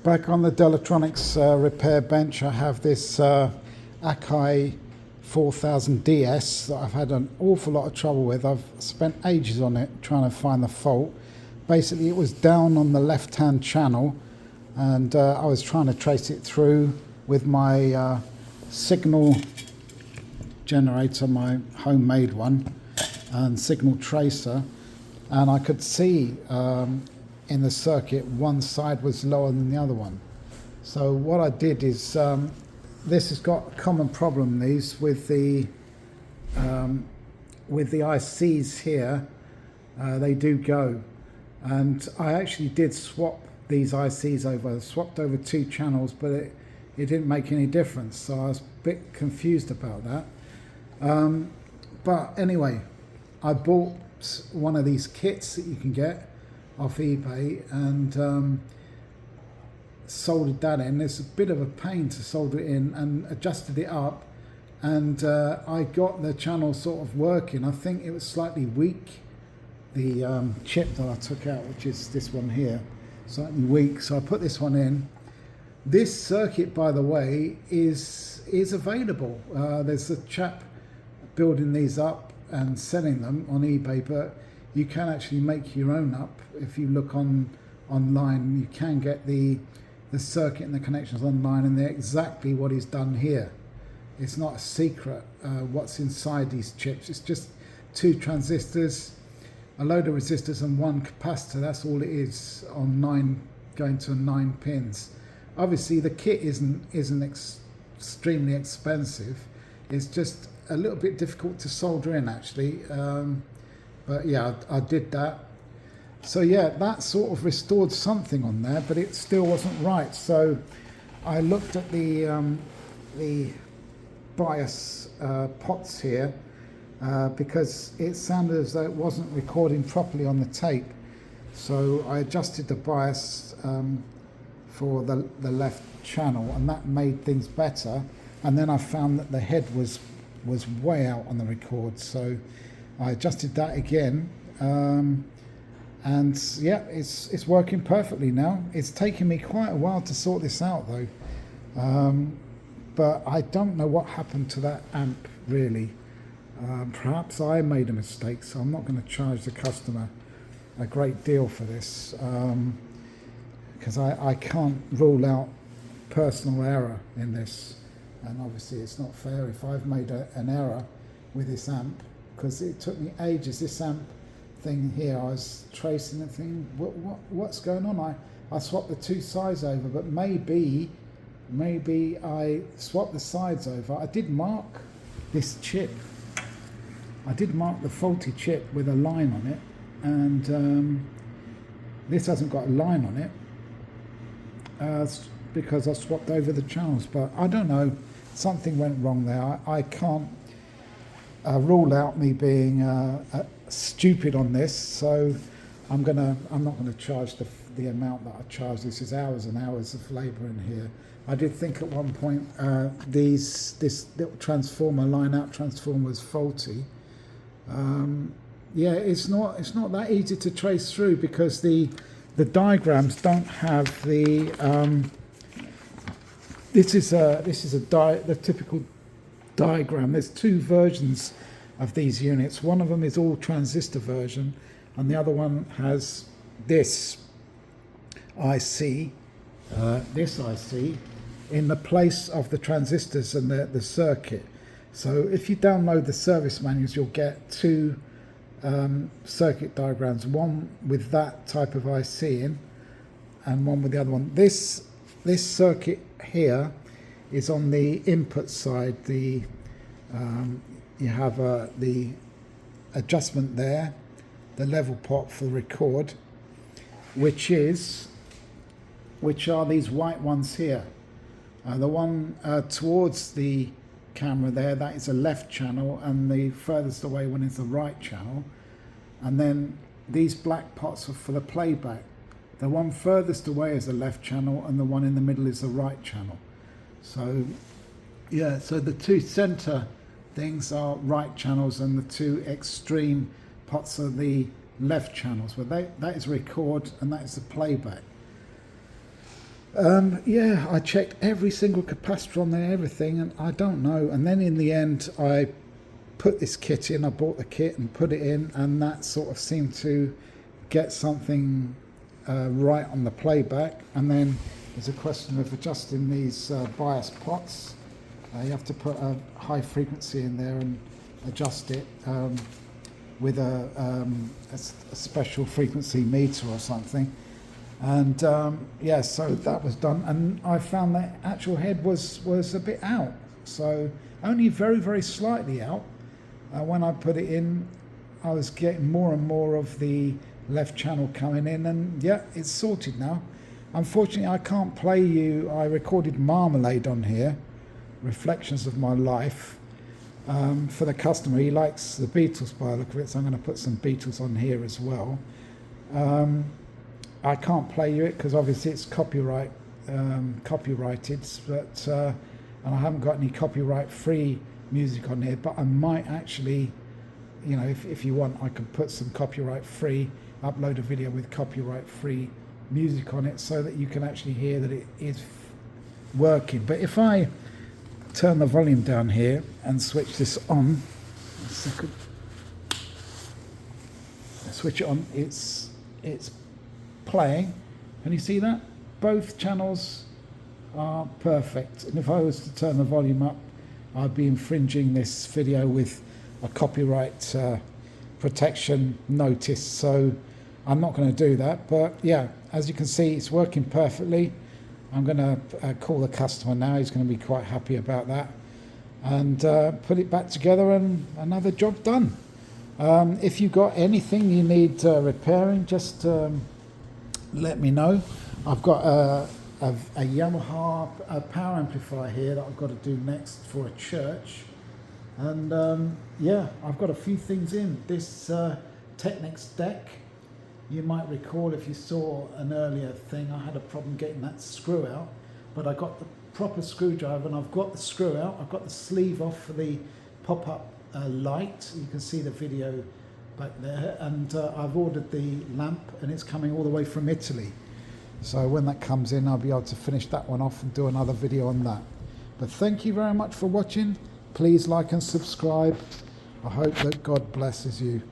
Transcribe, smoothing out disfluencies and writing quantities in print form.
Back on the Delatronics repair bench, I have this Akai 4000 DS that I've had an awful lot of trouble with. I've spent ages on it trying to find the fault. Basically, it was down on the left-hand channel, and I was trying to trace it through with my signal generator, my homemade one, and signal tracer, and I could see in the circuit one side was lower than the other one. So what I did is, this has got a common problem, these with the ICs here, they do go, and I actually did swap these ICs over. I swapped over 2 channels, but it didn't make any difference, so I was a bit confused about that. But anyway, I bought one of these kits that you can get off eBay and soldered that in. It's a bit of a pain to solder it in, and adjusted it up, and I got the channel sort of working. I think it was slightly weak, the chip that I took out, which is this one here, slightly weak, so I put this one in. This circuit, by the way, is available. There's a chap building these up and selling them on eBay, but you can actually make your own up. If you look online, you can get the circuit and the connections online, and they're exactly what he's done here. It's not a secret what's inside these chips. It's just 2 transistors, a load of resistors, and 1 capacitor. That's all it is, on 9, going to 9 pins. Obviously the kit isn't extremely expensive. It's just a little bit difficult to solder in, actually, but yeah, I did that. So yeah, that sort of restored something on there, but it still wasn't right. So I looked at the bias pots here, because it sounded as though it wasn't recording properly on the tape. So I adjusted the bias for the left channel, and that made things better. And then I found that the head was way out on the record, so I adjusted that again, and yeah, it's working perfectly now. It's taken me quite a while to sort this out though, but I don't know what happened to that amp really. Perhaps I made a mistake, so I'm not going to charge the customer a great deal for this, because I can't rule out personal error in this, and obviously it's not fair if I've made an error with this amp, because it took me ages. This amp thing here, I was tracing and thinking, what's going on? I swapped the 2 sides over, but maybe I swapped the sides over. I did mark this chip. I did mark the faulty chip with a line on it, and this hasn't got a line on it, because I swapped over the channels. But I don't know, something went wrong there. I can't rule out me being stupid on this, so I'm not gonna charge the amount that I charge. This is hours and hours of labour in here. I did think at one point this little transformer, line out transformer, was faulty. Yeah, it's not that easy to trace through, because the diagrams don't have the this is the typical diagram. There's 2 versions of these units. One of them is all transistor version, and the other one has this IC in the place of the transistors and the circuit. So if you download the service manuals, you'll get 2 circuit diagrams, one with that type of IC in, and one with the other one. This circuit here is on the input side. You have the adjustment there, the level pot for the record, which are these white ones here. The one towards the camera there, that is a left channel, and the furthest away one is the right channel. And then these black pots are for the playback. The one furthest away is the left channel, and the one in the middle is the right channel. So yeah, so the 2 center things are right channels, and the 2 extreme pots are the left channels. But that is record, and that is the playback. Yeah, I checked every single capacitor on there, everything, and I don't know. And then in the end, I put this kit in. I bought the kit and put it in, and that sort of seemed to get something right on the playback. And then there's a question of adjusting these bias pots. You have to put a high frequency in there and adjust it with a special frequency meter or something. And yeah, so that was done, and I found that actual head was a bit out, so only very, very slightly out. When I put it in, I was getting more and more of the left channel coming in, and yeah, it's sorted now. Unfortunately, I can't play you. I recorded Marmalade on here, Reflections of My Life, for the customer. He likes the Beatles by the look of it, so I'm going to put some Beatles on here as well. I can't play you it because obviously it's copyrighted, but and I haven't got any copyright-free music on here. But I might actually, you know, if you want, I could put some copyright-free, upload a video with copyright-free music on it, so that you can actually hear that it is working. But if I turn the volume down here and switch this on, a second, switch it on, it's playing, and you see that both channels are perfect. And if I was to turn the volume up, I'd be infringing this video with a copyright protection notice, so I'm not going to do that. But yeah, as you can see, it's working perfectly. I'm going to call the customer now. He's going to be quite happy about that, and put it back together, and another job done. If you've got anything you need repairing, just let me know. I've got a Yamaha power amplifier here that I've got to do next for a church, and yeah, I've got a few things in this Technics deck. You might recall, if you saw an earlier thing, I had a problem getting that screw out, but I got the proper screwdriver, and I've got the screw out. I've got the sleeve off for the pop-up light. You can see the video back there, and I've ordered the lamp, and it's coming all the way from Italy. So when that comes in, I'll be able to finish that one off and do another video on that. But thank you very much for watching. Please like and subscribe. I hope that God blesses you.